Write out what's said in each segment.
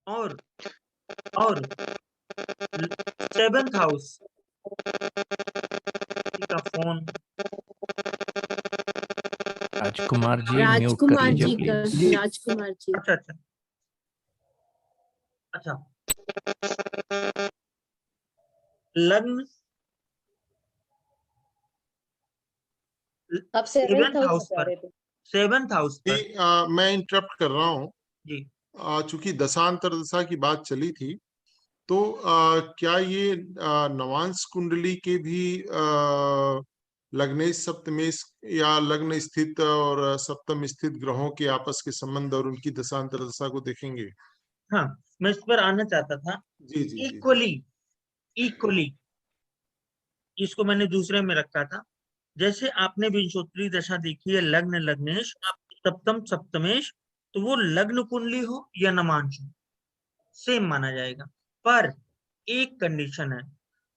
और और 7th house का फोन। राजकुमार जी म्यूट कर राजकुमार लीजिए जी का, प्लीज। राजकुमार जी। अच्छा अच्छा अच्छा, लग्न आप 7th 7th हाउस हाउस बता पर, रहे थे। 7th हाउस पर मैं इंटरप्ट कर रहा हूँ। जी। चूंकि दशांतर दशा की बात चली थी, तो क्या ये नवांश कुंडली के भी लग्नेश सप्तमेश या लग्न स्थित और सप्तम स्थित ग्रहों के आपस के संबंध और उनकी दशांतर दशा को देखेंगे? हाँ, मैं इस पर आना चाहता था। जी जी जी। इक्वली इसको मैंने दूसरे में रखा था। जैसे आपने विंशोत्तरी दशा देखी है, लग्न लग्नेश सप्तम सप्तमेश, तो वो लग्न कुंडली हो या नमांश हो, सेम माना जाएगा। पर एक कंडीशन है,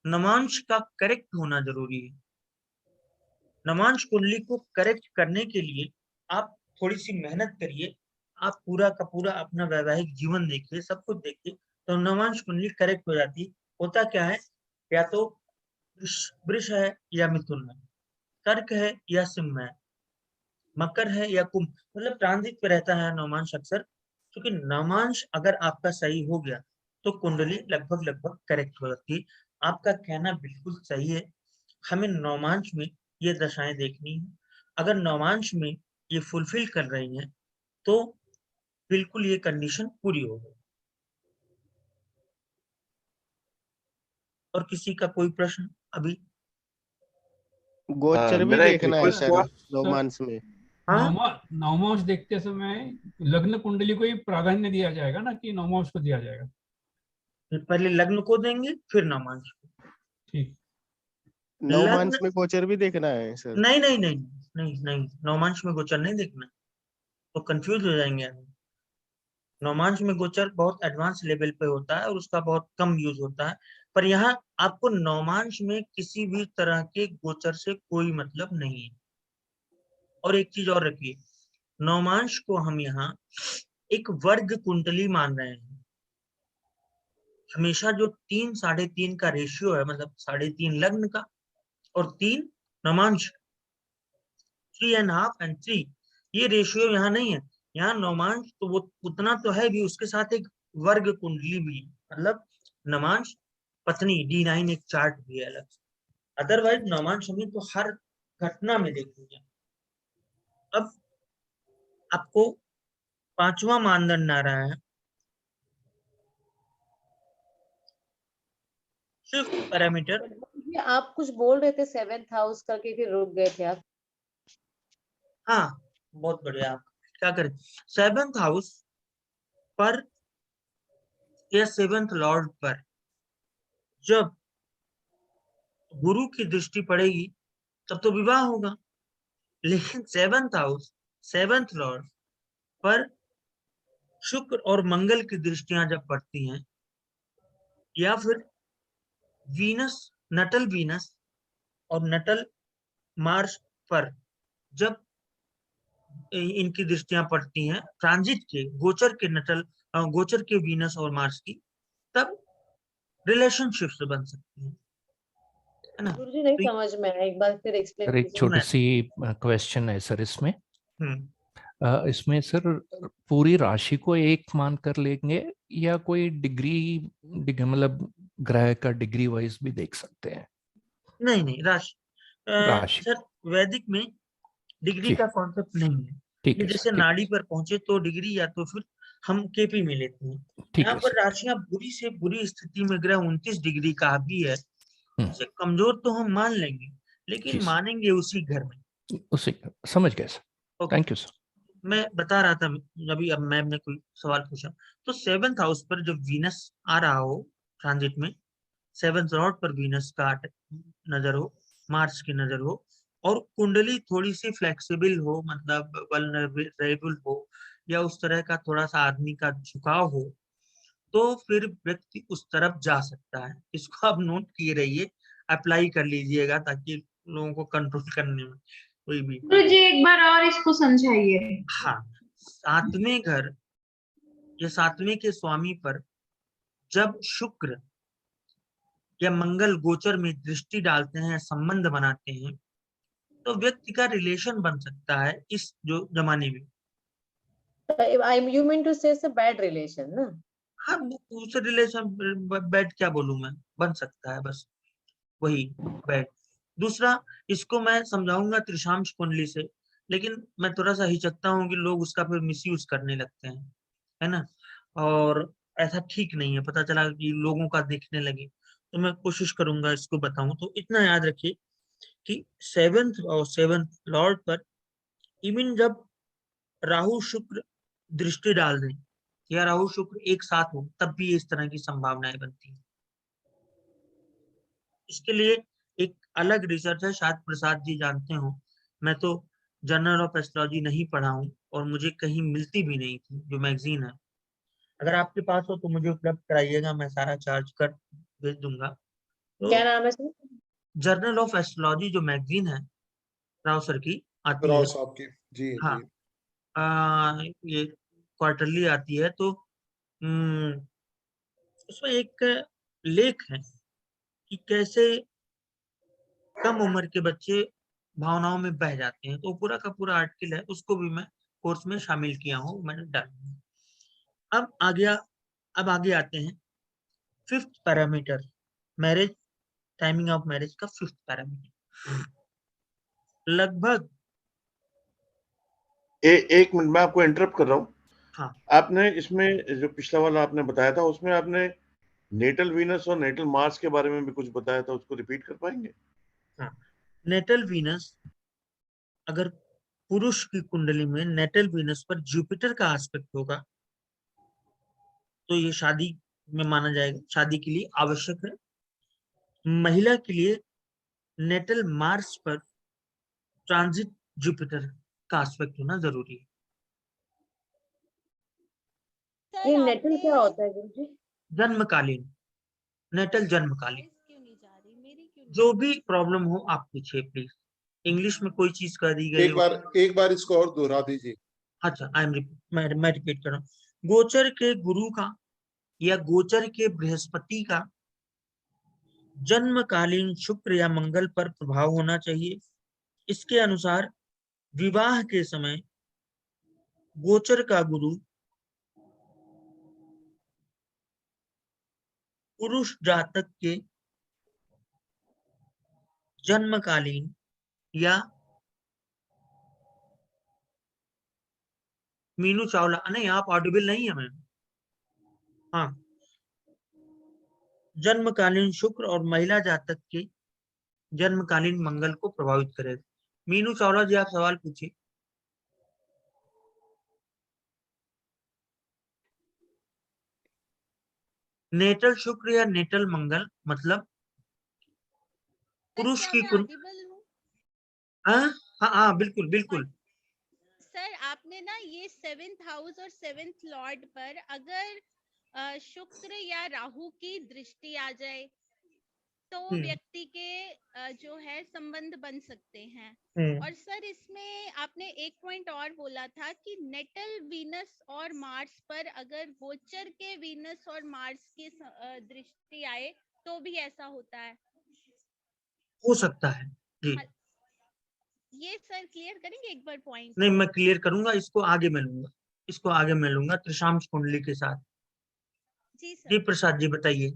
नमांश का करेक्ट होना जरूरी है। नमांश कुंडली को करेक्ट करने के लिए आप थोड़ी सी मेहनत करिए, आप पूरा का पूरा अपना वैवाहिक जीवन देखिए, सब कुछ देखिए, तो नमांश कुंडली करेक्ट हो जाती है। होता क्या है, या तो वृष है या मिथुन है, कर्क है या सिंह है, मकर है या कुंभ, मतलब ट्रांजिट पे रहता है नवमांश अक्सर। क्योंकि नवमांश अगर आपका सही हो गया तो कुंडली लगभग लगभग करेक्ट हो जाती है। आपका कहना बिल्कुल सही है, हमें नवमांश में ये दशाएं देखनी है। अगर नवमांश में ये फुलफिल कर रही हैं तो बिल्कुल ये कंडीशन पूरी हो गई। और किसी का कोई प्रश्न अभी? गोचर भी मेरा एक देखना है रिक्वेस्ट सर था। रोमांस में। हाँ, नवमांश देखते समय लग्न कुंडली को ही प्राधान्य दिया जाएगा ना, कि नवमांश को दिया जाएगा? फिर पहले लग्न को देंगे फिर नवमांश को। ठीक। नवमांश लग्न में गोचर भी देखना है सर? नहीं नहीं नहीं नहीं नहीं, नवमांश में गोचर नहीं देखना, तो कंफ्यूज हो जाएंगे आदमी। नवमांश में गोचर बहुत एडवांस लेवल पे होता है और उसका बहुत कम यूज होता है। पर यहाँ आपको नवमांश में किसी भी तरह के गोचर से कोई मतलब नहीं है। और एक चीज और रखिए, नवमांश को हम यहाँ एक वर्ग कुंडली मान रहे हैं। हमेशा जो 3 3.5 का रेशियो है, मतलब 3.5 लग्न का और 3 नवमांश, 3.5 एंड 3, ये रेशियो यहाँ नहीं है। यहाँ नवमांश तो वो उतना तो है भी, उसके साथ एक वर्ग कुंडली भी, मतलब नवमांश पत्नी D9 एक चार्ट भी है अलग से। अदरवाइज नवमांश हमें तो हर घटना में देखेंगे। अब आपको 5वां मानदंड आ रहा है, 5th पैरामीटर। ये आप कुछ बोल रहे थे 7th हाउस करके, फिर रुक गए थे आप। हाँ, बहुत बढ़िया। आप क्या करें, 7th हाउस पर या 7th लॉर्ड पर जब गुरु की दृष्टि पड़ेगी तब तो विवाह होगा। लेकिन 7th हाउस 7th लॉर्ड पर शुक्र और मंगल की दृष्टियां जब पड़ती हैं, या फिर वीनस, नटल वीनस और नटल मार्स पर जब इनकी दृष्टियां पड़ती हैं, ट्रांजिट के, गोचर के नटल, गोचर के वीनस और मार्स की, तब रिलेशनशिप्स बन सकती हैं, है ना? गुरुजी नहीं समझ में आया, एक बार फिर एक्सप्लेन सर एक कीजिए। छोटी सी क्वेश्चन है सर इसमें। हम्म इसमें सर पूरी राशि को एक मान कर लेंगे या कोई डिग्री मतलब ग्रह का डिग्री वाइज भी देख सकते हैं? नहीं नहीं, राशि राशि सर, वैदिक में डिग्री जी का कॉन्सेप्ट नहीं है। ठीक ये है जैसे सर, ठीक नाड़ी पर पहुंचे तो डिग्री, या तो फिर हम केपी में लेते हैं। ठीक यहाँ है पर सर। राशियां बुरी से बुरी स्थिति में ग्रह 29 डिग्री का भी है, हम्म, उसे कमजोर तो हम मान लेंगे, लेकिन जी सर, मानेंगे उसी घर में। उसी समझ गए sir. Okay, thank you sir. मैं बता रहा था अभी, अब मैम ने कोई सवाल पूछा, तो 7th हाउस पर जब वीनस आ रहा हो ट्रांजिट में, 7th लॉर्ड पर वीनस का नजर हो, मार्स की नजर हो, और कुंडली थोड़ी सी फ्लेक्सिबल हो, मतलब वल्नरेबल हो, या उस तरह का थोड़ा सा आदमी का झुकाव हो, तो फिर व्यक्ति उस तरफ जा सकता है। इसको आप नोट किए रहिए, अप्लाई कर लीजिएगा, ताकि लोगों को कंट्रोल करने में कोई भी। गुरुजी एक बार और इसको समझाइए। हाँ, 7वें घर या 7वें के स्वामी पर जब शुक्र या मंगल गोचर में दृष्टि डालते हैं, संबंध बनाते हैं, तो व्यक्ति का रिलेशन बन सकता है इस जो जमाने में। You mean to say it's a bad relation, ना? हाँ, उस रिलेशन बैड क्या बोलूं मैं, बन सकता है, बस वही बैड। दूसरा, इसको मैं समझाऊंगा त्रिशांश कुंडली से, लेकिन मैं थोड़ा सा हिचकता हूँ कि लोग उसका फिर मिसयूज करने लगते हैं, है ना, और ऐसा ठीक नहीं है। पता चला कि लोगों का देखने लगे, तो मैं कोशिश करूंगा इसको बताऊं। तो इतना याद रखिए कि 7th और 7th लॉर्ड पर इवन जब राहु शुक्र दृष्टि डाल दें या राहु शुक्र एक साथ हो, तब भी इस तरह की संभावनाएं बनती हैं। इसके लिए एक अलग रिसर्च है, शायद प्रसाद जी जानते हो। मैं तो जर्नल ऑफ एस्ट्रोलॉजी नहीं पढ़ा हूँ और मुझे कहीं मिलती भी नहीं थी, जो मैगजीन है। अगर आपके पास हो तो मुझे उपलब्ध कराइएगा, मैं सारा चार्ज कर भेज दूंगा। तो क्या नाम है सर? जर्नल ऑफ एस्ट्रोलॉजी जो मैगजीन है राव सर की आती राव है, साहब की, जी हाँ, जी। ये क्वार्टरली आती है। तो उसमें एक लेख है कि कैसे कम उम्र के बच्चे भावनाओं में बह जाते हैं। तो पूरा का पूरा आर्टिकल है, उसको भी मैं कोर्स में शामिल किया हूँ, मैंने डाला। अब आगे आते हैं 5th parameter, marriage, timing of marriage का 5th पैरामीटर। लगभग एक मिनट मैं आपको इंटरप्ट कर रहा हूँ। हाँ, आपने इसमें जो पिछला वाला आपने बताया था, उसमें आपने नेटल वीनस और नेटल मार्स के बारे में भी कुछ बताया था, उसको रिपीट कर पाएंगे? हाँ, नेटल वीनस, अगर पुरुष की कुंडली में नेटल वीनस पर जुपिटर का एस्पेक्ट होगा तो ये शादी में माना जाएगा, शादी के लिए आवश्यक है। महिला के लिए नेटल मार्स पर ट्रांजिट जुपिटर का एस्पेक्ट होना जरूरी है। ये नेटल क्या होता है गुरुजी? जन्मकालीन, नेटल जन्मकालीन। जो भी प्रॉब्लम हो आप पूछिए प्लीज, इंग्लिश में कोई चीज कर दी गई हो। एक बार इसको और दोहरा दीजिए। अच्छा, मैं रिपीट कर रहा हूँ। गोचर के गुरु का या गोचर के बृहस्पति का जन्मकालीन शुक्र या मंगल पर प्रभाव होना चाहिए। इसके अनुसार विवाह के समय गोचर का गुरु पुरुष जातक के जन्मकालीन या मीनू चावला, नहीं आप ऑडिबल नहीं है मैम, हाँ, जन्मकालीन शुक्र और महिला जातक के जन्मकालीन मंगल को प्रभावित करेगा। मीनू चावला जी, आप सवाल पूछिए। नेटल शुक्र या नेटल मंगल मतलब पुरुष की हाँ हाँ हाँ, बिल्कुल बिल्कुल। सर आपने ना ये 7th हाउस और 7th लॉर्ड पर अगर शुक्र या राहु की दृष्टि आ जाए तो व्यक्ति के जो है संबंध बन सकते हैं। और सर इसमें आपने एक पॉइंट और बोला था कि नेटल वीनस और मार्स पर अगर गोचर के वीनस और मार्स की दृष्टि आए तो भी ऐसा होता है, हो सकता है जी। ये सर क्लियर करेंगे एक बार पॉइंट? नहीं, मैं क्लियर करूंगा, इसको आगे मैं लूंगा त्रिशांश कुंडली के साथ। जी सर। जी प्रसाद जी बताइए।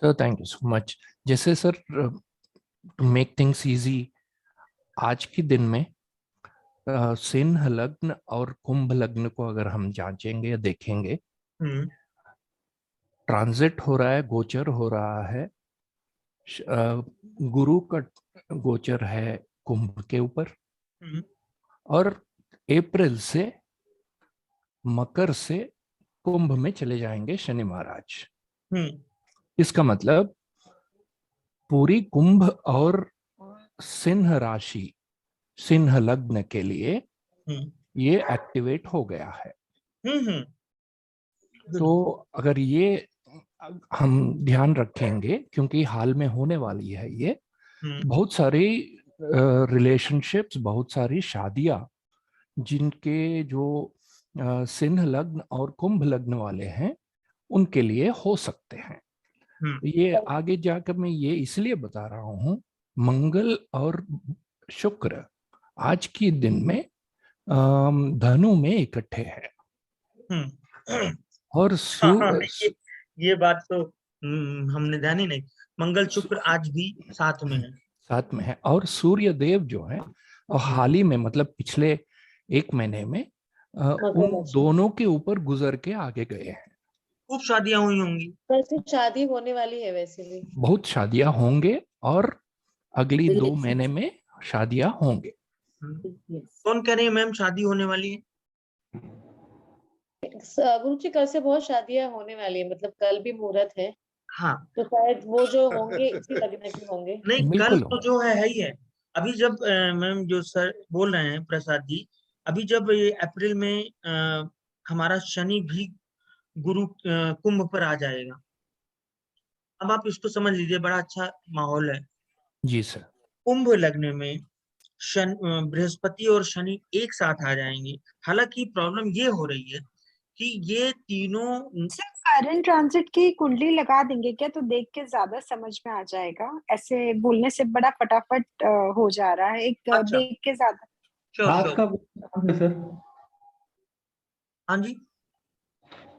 तो थैंक यू सो मच। जैसे sir, to make things easy, आज के दिन में सिंह लग्न और कुंभ लग्न को अगर हम जांचेंगे या देखेंगे, ट्रांजिट हो रहा है, गोचर हो रहा है, गुरु का गोचर है कुंभ के ऊपर, और अप्रैल से मकर से कुंभ में चले जाएंगे शनि महाराज। इसका मतलब पूरी कुंभ और सिंह राशि, सिंह लग्न के लिए ये एक्टिवेट हो गया है। तो अगर ये हम ध्यान रखेंगे, क्योंकि हाल में होने वाली है ये, बहुत सारी रिलेशनशिप्स, बहुत सारी शादियां जिनके जो सिंह लग्न और कुंभ लग्न वाले हैं उनके लिए हो सकते हैं। ये आगे जाकर मैं ये इसलिए बता रहा हूँ, मंगल और शुक्र आज के दिन में धनु में इकट्ठे हैं और ये बात तो हमने ध्यान ही नहीं। मंगल शुक्र आज भी साथ में है और सूर्य देव जो है और हाल ही में मतलब पिछले एक महीने में उन दोनों के ऊपर गुजर के आगे गए हैं। खूब शादियां हुई होंगी। वैसे शादी होने वाली है वैसे भी। बहुत शादियां होंगे और अगली 2 महीने में शादियां होंगे। कौन कह रही है मैम शादी होने वाली है? गुरुजी कल से बहुत शादियां होने वाली है, मतलब कल भी मुहूर्त है। हाँ तो शायद वो जो होंगे इसी लग्न के होंगे। नहीं, कल तो जो है ही है। अभी जब मैम जो सर बोल रहे हैं प्रसाद जी, अभी जब ये अप्रैल में हमारा शनि भी गुरु कुंभ पर आ जाएगा। अब आप इसको समझ लीजिए, बड़ा अच्छा माहौल है। जी सर। कुंभ लग्न में बृहस्पति और शनि एक साथ आ जाएंगे। हालांकि प्रॉब्लम ये हो रही है कि ये तीनों करंट ट्रांजिट की कुंडली लगा देंगे क्या, तो देख के ज्यादा समझ में आ जाएगा। ऐसे बोलने से बड़ा फटाफट हो जा रहा है, एक अच्छा। देख के ज्यादा। आज का सर, हाँ जी,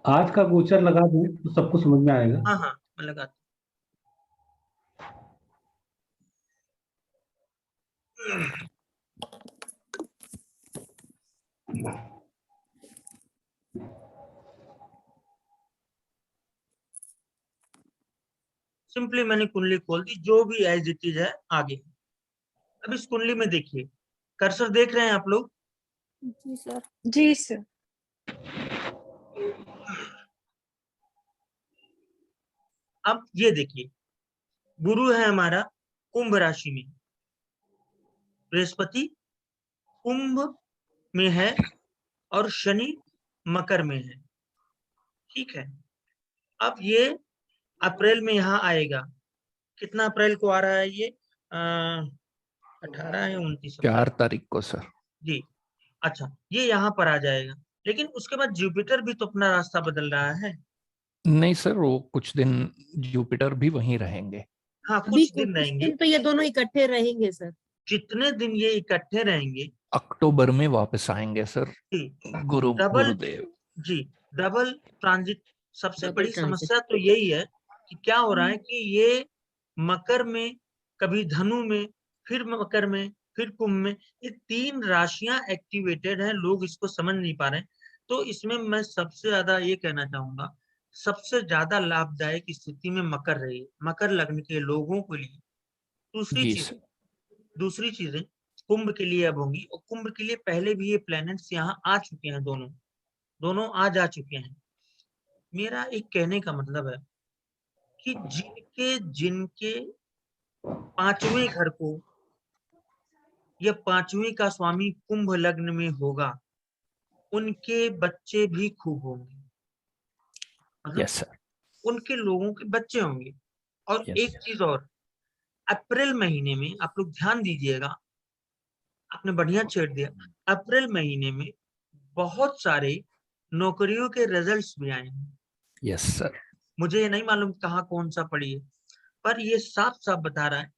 आज का गोचर लगा दूं तो सबको समझ में आएगा। हाँ हाँ मैं लगाता सिंपली मैंने कुंडली खोल दी, जो भी एज इट इज है आगे। अब इस कुंडली में देखिए, कर्सर देख रहे हैं आप लोग? जी सर। जी सर। अब ये देखिए, गुरु है हमारा कुंभ राशि में, बृहस्पति कुंभ में है और शनि मकर में है। ठीक है, अब ये अप्रैल में यहाँ आएगा। कितना अप्रैल को आ रहा है ये? 18 या 29? 4 तारीख को सर। जी अच्छा, ये यहाँ पर आ जाएगा। लेकिन उसके बाद जुपिटर भी तो अपना रास्ता बदल रहा है। नहीं सर, वो कुछ दिन जुपिटर भी वहीं रहेंगे। हाँ कुछ दिन रहेंगे। तो ये दोनों इकट्ठे रहेंगे सर। जितने दिन ये इकट्ठे रहेंगे अक्टूबर में वापस आएंगे सर। गुरुदेव जी। डबल ट्रांजिट सबसे बड़ी समस्या तो यही है कि क्या हो रहा है कि ये मकर में, कभी धनु में, फिर मकर में, फिर कुंभ में, ये 3 राशियां एक्टिवेटेड हैं। लोग इसको समझ नहीं पा रहे हैं। तो इसमें मैं सबसे ज्यादा ये कहना चाहूंगा, सबसे ज्यादा लाभदायक स्थिति में मकर रही है, मकर लग्न के लोगों के लिए। दूसरी चीजें कुंभ के लिए अब होंगी, और कुंभ के लिए पहले भी ये प्लैनेट्स यहाँ आ चुके हैं, दोनों आ जा चुके हैं। मेरा एक कहने का मतलब है कि जिनके 5वें घर को या 5वीं का स्वामी कुंभ लग्न में होगा, उनके बच्चे भी खूब होंगे। Yes sir. उनके लोगों के बच्चे होंगे। और एक चीज और, अप्रैल महीने में आप लोग ध्यान दीजिएगा, आपने बढ़िया छेड़ दिया। अप्रैल महीने में बहुत सारे नौकरियों के रिजल्ट्स भी आए हैं। Yes sir. मुझे ये नहीं मालूम कहाँ कौन सा पड़ी है, पर ये साफ साफ बता रहा है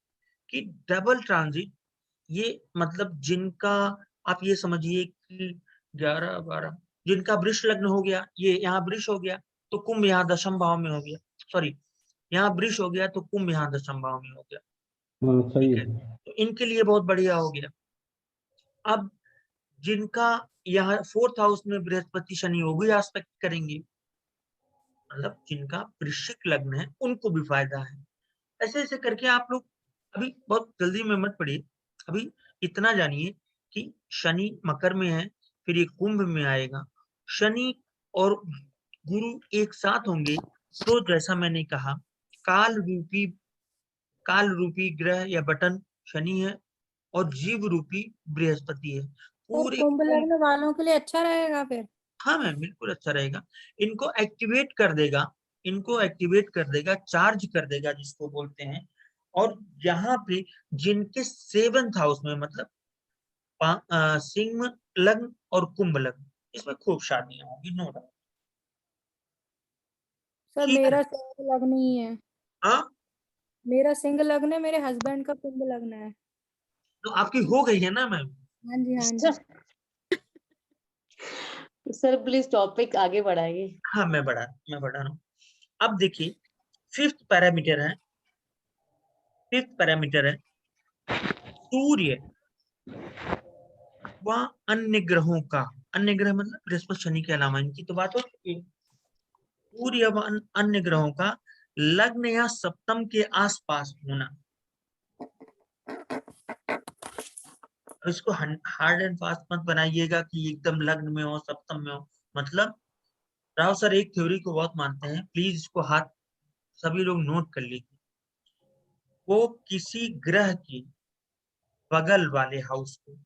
कि डबल ट्रांजिट, ये मतलब जिनका आप ये समझिए कि 11-12, जिनका वृष लग्न हो गया, ये यहाँ वृष हो गया तो कुंभ यहाँ दशम भाव में हो गया। सॉरी, यहाँ वृष हो गया तो कुंभ यहाँ दशम भाव में हो गया। सही है। तो इनके लिए बहुत बढ़िया हो गया। अब जिनका यहाँ 4th हाउस में बृहस्पति शनि, वो भी एस्पेक्ट करेंगे, मतलब जिनका वृश्चिक लग्न है उनको भी फायदा है। ऐसे ऐसे करके आप लोग अभी बहुत जल्दी में मत पड़िए। अभी इतना जानिए कि शनि मकर में है, फिर ये कुंभ में आएगा। शनि और गुरु एक साथ होंगे तो जैसा मैंने कहा, काल रूपी ग्रह या बटन शनि है और जीव रूपी बृहस्पति है। पूरे कुंभ लग्न वालों के लिए अच्छा रहेगा फिर। हाँ मैम, बिल्कुल अच्छा रहेगा। इनको एक्टिवेट कर देगा, चार्ज कर देगा जिसको बोलते हैं। और यहाँ पे जिनके 7th हाउस में, मतलब सिंह लग्न और कुंभ लग्न, इसमें खूब शादियां होंगी, नो डाउट। सर ठीक है। मेरा सिंह लग्न ही है, हाँ, मेरा सिंह लग्न है, मेरे हस्बैंड का कुंभ लग्न है। तो आपकी हो गई है ना मैम? हाँ जी हाँ जी। सर प्लीज टॉपिक आगे बढ़ाइए। हाँ, मैं बढ़ा रहा हूँ। अब देखिए, फिफ्थ पैरामीटर है सूर्य व अन्य ग्रहों का, अन्य ग्रह मतलब बृहस्पति शनि के अलावा इनकी तो बात हो चुकी है। सूर्य व अन्य ग्रहों का लग्न या सप्तम के आसपास होना। इसको हार्ड एंड फास्ट मत बनाइएगा कि एकदम लग्न में हो, सप्तम में हो। मतलब राव सर एक थ्योरी को बहुत मानते हैं, प्लीज इसको हाथ सभी लोग नोट कर लीजिए। वो किसी ग्रह की बगल वाले हाउस को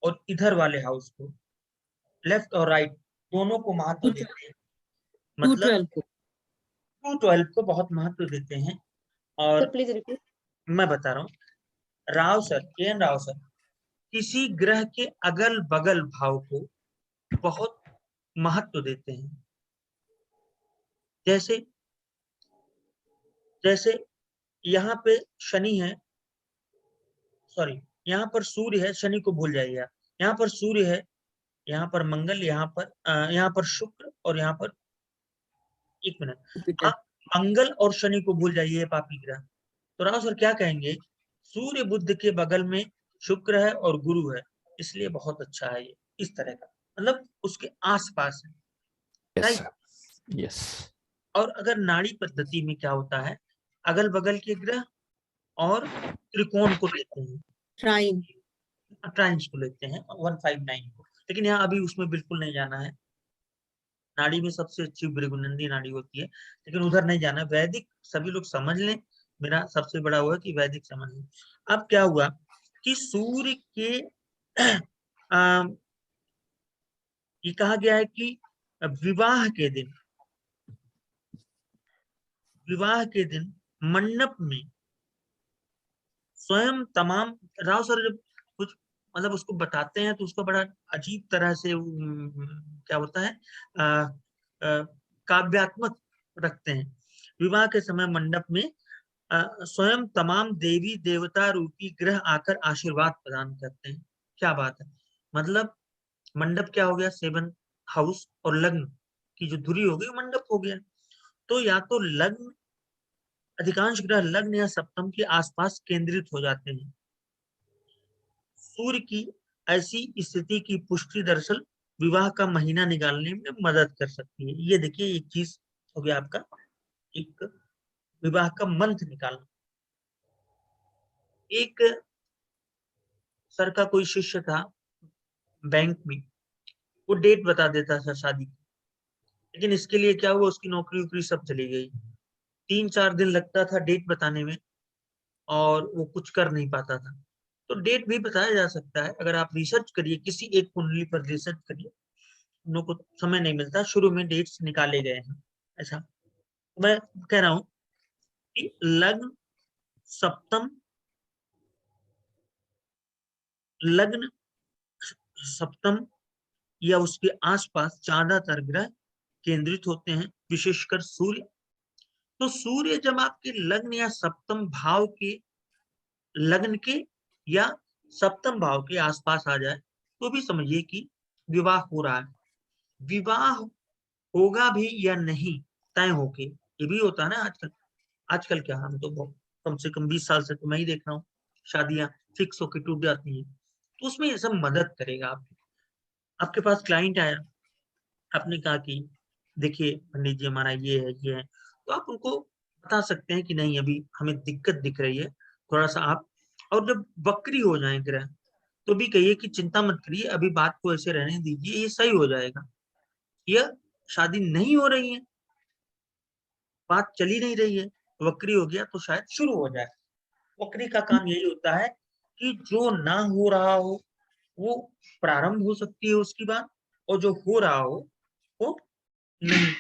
और इधर वाले हाउस को, लेफ्ट और राइट दोनों को महत्व देते हैं। मतलब 212 को बहुत महत्व देते हैं। और सर प्लीज रिपीट। मैं बता रहा हूँ, राव सर किसी ग्रह के अगल बगल भाव को बहुत महत्व देते हैं। जैसे यहाँ पे शनि है, सॉरी यहाँ पर सूर्य है, शनि को भूल जाइए आप। यहाँ पर सूर्य है, यहाँ पर मंगल, यहाँ पर शुक्र, और यहाँ पर एक मिनट, आप मंगल और शनि को भूल जाइए, पापी ग्रह। तो राव सर क्या कहेंगे, सूर्य बुध के बगल में शुक्र है और गुरु है, इसलिए बहुत अच्छा है ये, इस तरह का, मतलब उसके आसपास है, राइट? यस। और अगर नाड़ी पद्धति में क्या होता है, अगल बगल के ग्रह और त्रिकोण को लेते हैं, ट्राइंस को लेते हैं, 159 को। लेकिन यहाँ अभी उसमें बिल्कुल नहीं जाना है। नाड़ी में सबसे अच्छी भृगुनंदी नाड़ी होती है, लेकिन उधर नहीं जाना। वैदिक सभी लोग समझ लें, मेरा सबसे बड़ा हुआ कि वैदिक समझ लें। अब क्या हुआ कि सूर्य के ये कहा गया है कि विवाह के दिन मंडप में स्वयं तमाम, राव सर जब कुछ मतलब उसको बताते हैं तो उसको बड़ा अजीब तरह से क्या होता है, काव्यात्मक रखते हैं। विवाह के समय मंडप में स्वयं तमाम देवी देवता रूपी ग्रह आकर आशीर्वाद प्रदान करते हैं। क्या बात है, मतलब मंडप क्या हो गया, 7th हाउस, और लग्न की जो धुरी हो गई मंडप हो गया। तो या तो लग्न, अधिकांश ग्रह लग्न या सप्तम के आसपास केंद्रित हो जाते हैं। सूर्य की ऐसी स्थिति की पुष्टि दरअसल विवाह का महीना निकालने में मदद कर सकती है। ये देखिए, एक चीज हो गया आपका, एक विवाह का मंथ निकालना। एक सर का कोई शिष्य था बैंक में, वो डेट बता देता था शादी की, लेकिन इसके लिए क्या हुआ, उसकी नौकरी वोकरी सब चली गई। 3-4 दिन लगता था डेट बताने में और वो कुछ कर नहीं पाता था। तो डेट भी बताया जा सकता है, अगर आप रिसर्च करिए, किसी एक कुंडली पर रिसर्च करिए, उन लोग को समय नहीं मिलता, शुरू में डेट्स निकाले गए हैं। ऐसा मैं कह रहा हूं कि लग्न सप्तम या उसके आसपास ज्यादातर ग्रह केंद्रित होते हैं, विशेषकर सूर्य। तो सूर्य जब आपके लग्न या सप्तम भाव के, लग्न के या सप्तम भाव के आसपास आ जाए तो भी समझिए कि विवाह हो रहा है। विवाह होगा भी या नहीं तय होके, ये भी होता है ना आजकल क्या, हम तो कम से कम 20 साल से तो मैं ही देख रहा हूँ, शादियां फिक्स होके टूट जाती हैं। तो उसमें ये सब मदद करेगा। आपके पास क्लाइंट आया, आपने कहा कि देखिए पंडित जी हमारा ये है, तो आप उनको बता सकते हैं कि नहीं अभी हमें दिक्कत दिख रही है, थोड़ा सा आप, और जब वक्री हो जाए ग्रह तो भी कहिए कि चिंता मत करिए, अभी बात को ऐसे रहने दीजिए, ये सही हो जाएगा। या शादी नहीं हो रही है, बात चली नहीं रही है, वक्री हो गया तो शायद शुरू हो जाए। वक्री का काम यही होता है कि जो ना हो रहा हो वो प्रारंभ हो सकती है उसकी बात, और जो हो रहा हो वो नहीं।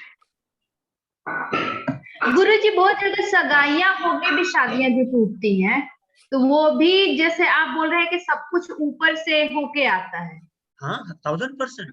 गुरुजी बहुत जगह सगाइयां होके भी शादियां जो टूटती हैं, तो वो भी जैसे आप बोल रहे हैं कि सब कुछ ऊपर से होके आता है। हाँ, 1000%।